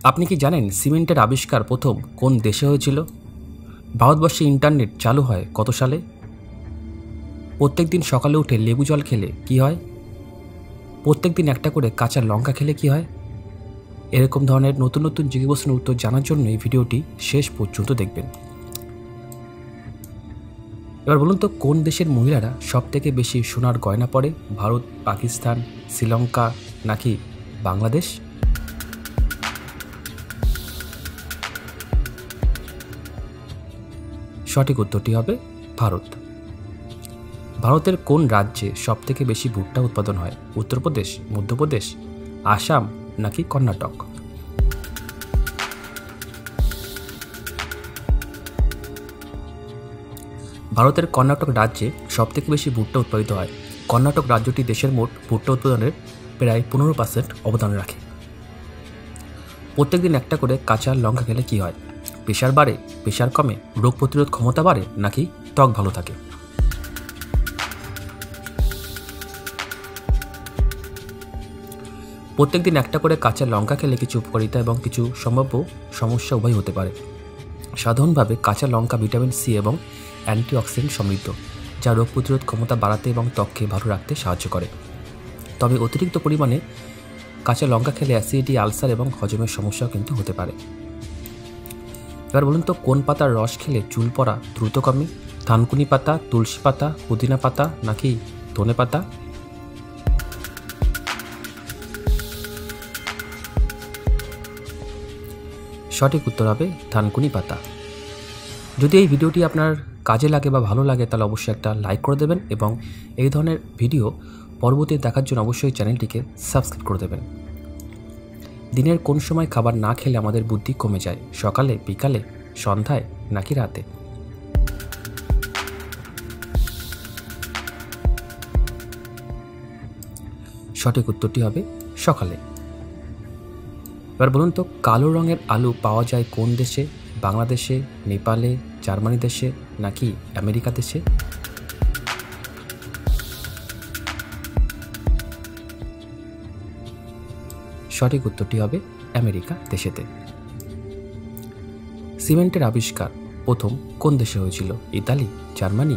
আপনি কি জানেন সিমেন্টের আবিষ্কার প্রথম কোন দেশে হয়েছিল? ভারতবর্ষে ইন্টারনেট চালু হয় কত সালে? প্রত্যেক দিন সকালে উঠে লেবু জল খেলে কি হয়? প্রত্যেক দিন একটা করে কাঁচা লঙ্কা খেলে কি হয়? এরকম ধরনের নতুন নতুন জিজ্ঞাসা প্রশ্নের উত্তর জানার জন্য এই ভিডিওটি শেষ পর্যন্ত দেখবেন। এবার বলুন তো, কোন দেশের মহিলারা সবথেকে বেশি সোনার গয়না পরে? ভারত, পাকিস্তান, শ্রীলঙ্কা নাকি বাংলাদেশ? সঠিক উত্তরটি হবে ভারত। ভারতের কোন রাজ্যে সবথেকে বেশি ভুট্টা উৎপাদন হয়? উত্তরপ্রদেশ, মধ্যপ্রদেশ, আসাম নাকি কর্ণাটক? ভারতের কর্ণাটক রাজ্যে সবথেকে বেশি ভুট্টা উৎপাদিত হয়। কর্ণাটক রাজ্যটি দেশের মোট ভুট্টা উৎপাদনের প্রায় 15% অবদান রাখে। প্রত্যেকদিন একটা করে কাঁচা লঙ্কা খেলে কি হয়? প্রেশার বাড়ে, প্রেশার কমে, রোগ প্রতিরোধ ক্ষমতা বাড়ে নাকি ত্বক ভালো থাকে? প্রত্যেকদিন একটা করে কাঁচা লঙ্কা খেলে কিছু উপকারিতা এবং কিছু সম্ভাব্য সমস্যা উভয় হতে পারে। সাধারণভাবে কাঁচা লঙ্কা ভিটামিন সি এবং অ্যান্টিঅক্সিডেন্ট সমৃদ্ধ, যা রোগ প্রতিরোধ ক্ষমতা বাড়াতে এবং ত্বককে ভালো রাখতে সাহায্য করে। তবে অতিরিক্ত পরিমাণে কাঁচা লঙ্কা খেলে অ্যাসিডিটি, আলসার এবং হজমের সমস্যাও কিন্তু হতে পারে। এবার বলুন তো, কোন পাতার রস খেলে চুল পড়া দ্রুত কমে? থানকুনি পাতা, তুলসী পাতা, পুদিনা পাতা নাকি ধনে পাতা? সঠিক উত্তর হবে থানকুনি পাতা। যদি এই ভিডিওটি আপনার কাজে লাগে বা ভালো লাগে তাহলে অবশ্যই একটা লাইক করে দেবেন এবং এই ধরনের ভিডিও পরবর্তী দেখার জন্য অবশ্যই চ্যানেলটিকে সাবস্ক্রাইব করে দেবেন। দিনের কোন সময় খাবার না খেলে আমাদের বুদ্ধি কমে যায়? সকালে, বিকালে, সন্ধ্যায় নাকি রাতে? সঠিক উত্তরটি হবে সকালে। এবার বলুন তো, কালো রঙের আলু পাওয়া যায় কোন দেশে? বাংলাদেশে, নেপালে, জার্মানি দেশে নাকি আমেরিকা দেশে? সঠিক উত্তরটি হবে আমেরিকা দেশেতে। সিমেন্টের আবিষ্কার প্রথম কোন দেশে হয়েছিল? ইতালি, জার্মানি,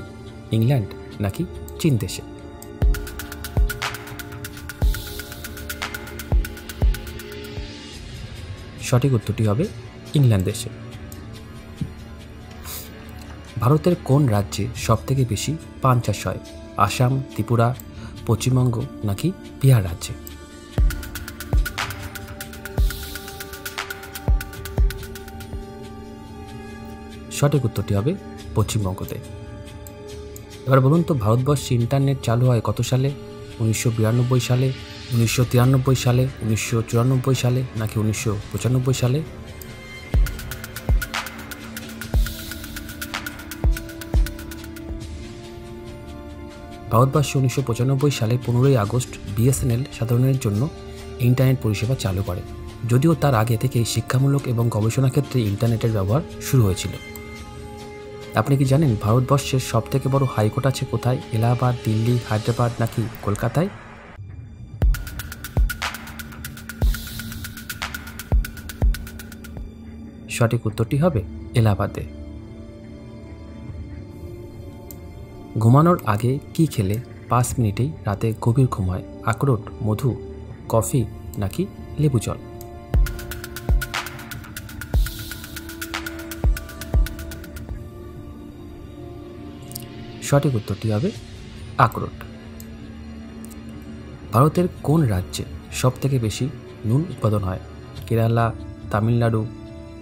ইংল্যান্ড নাকি চীন দেশে? সঠিক উত্তরটি হবে ইংল্যান্ড দেশে। ভারতের কোন রাজ্যে সবথেকে বেশি পান চাষ হয়? আসাম, ত্রিপুরা, পশ্চিমবঙ্গ নাকি বিহার রাজ্যে? সঠিক উত্তরটি হবে পশ্চিমবঙ্গতে। এবার বলুন তো, ভারতবর্ষে ইন্টারনেট চালু হয় কত সালে? 1992 সালে, 1993 সালে, 1994 সালে নাকি 1995 সালে? ভারতবর্ষে 1995 সালে 15ই আগস্ট বিএসএনএল সাধারণের জন্য ইন্টারনেট পরিষেবা চালু করে, যদিও তার আগে থেকেই শিক্ষামূলক এবং গবেষণা ক্ষেত্রে ইন্টারনেটের ব্যবহার শুরু হয়েছিল। আপনি কি জানেন ভারতবর্ষের সবথেকে বড় হাইকোর্ট আছে কোথায়? এলাহাবাদ, দিল্লি, হায়দ্রাবাদ নাকি কলকাতায়? সঠিক উত্তরটি হবে এলাহাবাদে। ঘুমানোর আগে কি খেলে 5 মিনিটেই রাতে গভীর ঘুম হয়? আখরোট, মধু, কফি নাকি লেবু জল? সঠিক উত্তরটি হবে আখরোট। ভারতের কোন রাজ্যে সবথেকে বেশি নুন উৎপাদন হয়? কেরালা, তামিলনাড়ু,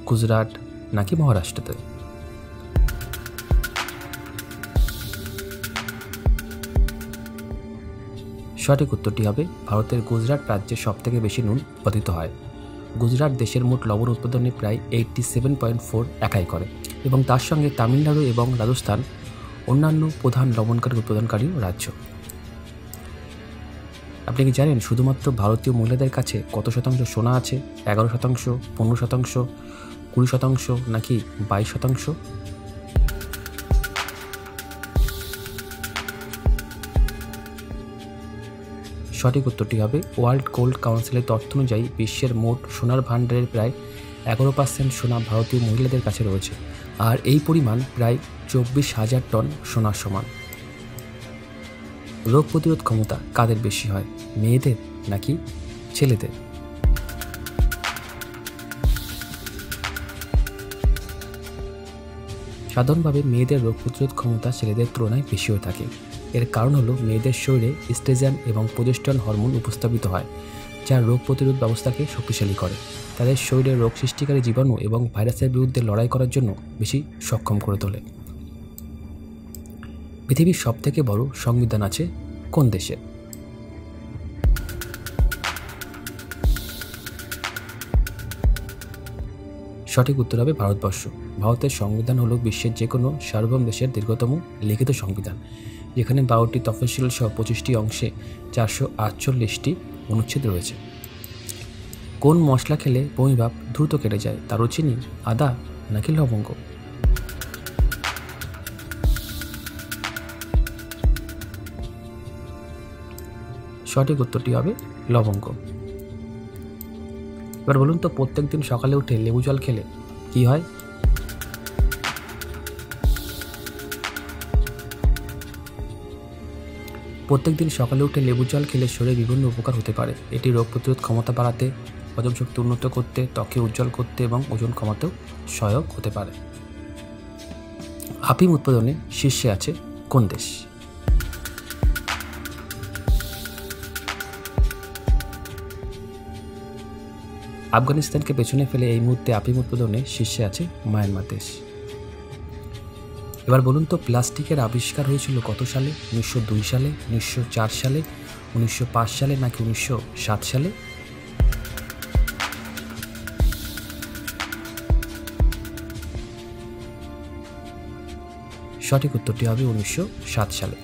গুজরাট নাকি মহারাষ্ট্রতে? সঠিক উত্তরটি হবে ভারতের গুজরাট রাজ্যে সবথেকে বেশি নুন উৎপাদিত হয়। গুজরাট দেশের মোট লবণ উৎপাদনে প্রায় 87.4 একাই করে এবং তার সঙ্গে তামিলনাড়ু এবং রাজস্থান অন্যান্য প্রধান লবণকারী উৎপাদনকারী রাজ্য। আপনি কি জানেন শুধুমাত্র ভারতীয় মহিলাদের কাছে কত শতাংশ সোনা আছে? 11%, 15%, 20% নাকি 22%? সঠিক উত্তরটি হবে ওয়ার্ল্ড গোল্ড কাউন্সিলের তথ্য অনুযায়ী বিশ্বের মোট সোনার ভাণ্ডারের প্রায় 11% সোনা ভারতীয় মহিলাদের কাছে রয়েছে, আর এই পরিমাণ প্রায় 24,000 টন সোনার সমান। রোগ প্রতিরোধ ক্ষমতা কাদের বেশি হয়, মেয়েদের নাকি ছেলেদের? সাধারণভাবে মেয়েদের রোগ প্রতিরোধ ক্ষমতা ছেলেদের তুলনায় বেশি হয়ে থাকে। এর কারণ হলো মেয়েদের শরীরে ইস্ট্রোজেন এবং প্রোজেস্টেরন হরমোন উপস্থাপিত হয়, যা রোগ প্রতিরোধ ব্যবস্থাকে শক্তিশালী করে। তাদের শরীরে রোগ সৃষ্টিকারী জীবাণু এবং ভাইরাসের বিরুদ্ধে লড়াই করার জন্য বেশি সক্ষম করে তোলে। পৃথিবীর সবথেকে বড় সংবিধান আছে কোন দেশে? সঠিক উত্তর হবে ভারতবর্ষ। ভারতের সংবিধান হলো বিশ্বের যে কোনো সার্বভৌম দেশের দীর্ঘতম লিখিত সংবিধান, যেখানে 12টি তফসিল সহ 25টি অংশে 448টি অনুচ্ছেদ রয়েছে। কোন মশলা খেলে বমিভাব দ্রুত কেটে যায়, দারুচিনি, আদা নাকি লবঙ্গ? সঠিক উত্তরটি হবে লবঙ্গ। এবার বলুন তো, প্রত্যেকদিন সকালে উঠে লেবু জল খেলে কি হয়? প্রত্যেকদিন সকালে উঠে লেবু জল খেলে শরীরে বিভিন্ন উপকার হতে পারে। এটি রোগ প্রতিরোধ ক্ষমতা বাড়াতে, হজম শক্তি উন্নত করতে, ত্বকে উজ্জ্বল করতে এবং ওজন কমাতেও সহায়ক হতে পারে। আফিম উৎপাদনে শীর্ষে আছে কোন দেশ? আফগানিস্তানকে পেছনে ফেলে এই মুহূর্তে আফিম উৎপাদনে শীর্ষে আছে মায়ানমার দেশ। এবার বলুন তো, প্লাস্টিকের আবিষ্কার হয়েছিল কত সালে? 1902 সালে, 1904 সালে, 1905 সালে নাকি 1907 সালে? সঠিক উত্তরটি হবে 1907 সালে।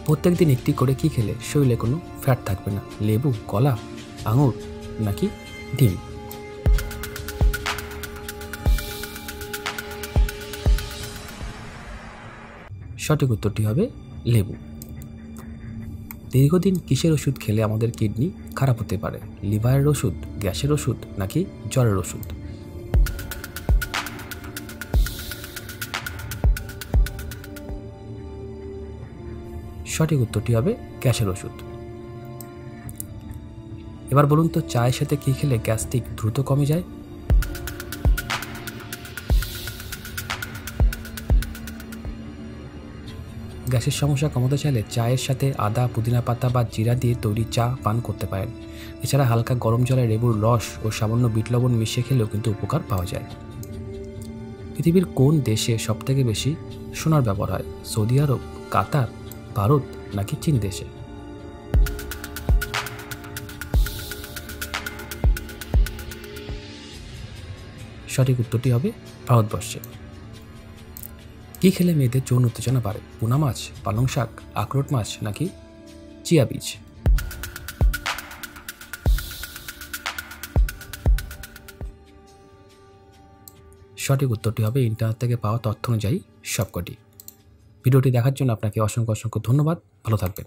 প্রত্যেকদিন একটি করে কি খেলে শরীরে কোনো ফ্যাট থাকবে না, লেবু, কলা, আঙুর নাকি ডিম? সঠিক উত্তরটি হবে লেবু। দীর্ঘদিন কিসের ওষুধ খেলে আমাদের কিডনি খারাপ হতে পারে, লিভারের ওষুধ, গ্যাসের ওষুধ নাকি জ্বরের ওষুধ? সঠিক উত্তরটি হবে গ্যাসের ওষুধ। এবার বলুন তো, চায়ের সাথে কি খেলে গ্যাস্ট্রিক দ্রুত কমে যায়? গ্যাসের সমস্যা কমাতে চাইলে চায়ের সাথে আদা, পুদিনা পাতা বা জিরা দিয়ে তৈরি চা পান করতে পারেন। এছাড়া হালকা গরম জলে লেবুর রস ও সামান্য বিট লবণ মিশিয়ে খেলেও কিন্তু উপকার পাওয়া যায়। পৃথিবীর কোন দেশে সবথেকে বেশি সোনার ব্যবহার হয়, সৌদি আরব, কাতার, ভারত নাকি চীন দেশে? সঠিক উত্তরটি হবে ভারতবর্ষে। কি খেলে মেয়েদের যৌন উত্তেজনা বাড়ে, পোনা মাছ, পালং শাক, আখরোট মাছ নাকি চিয়া বীজ? সঠিক উত্তরটি হবে ইন্টারনেট থেকে পাওয়া তথ্য অনুযায়ী সবকটি। ভিডিওটি দেখার জন্য আপনাকে অসংখ্য ধন্যবাদ। ভালো থাকবেন।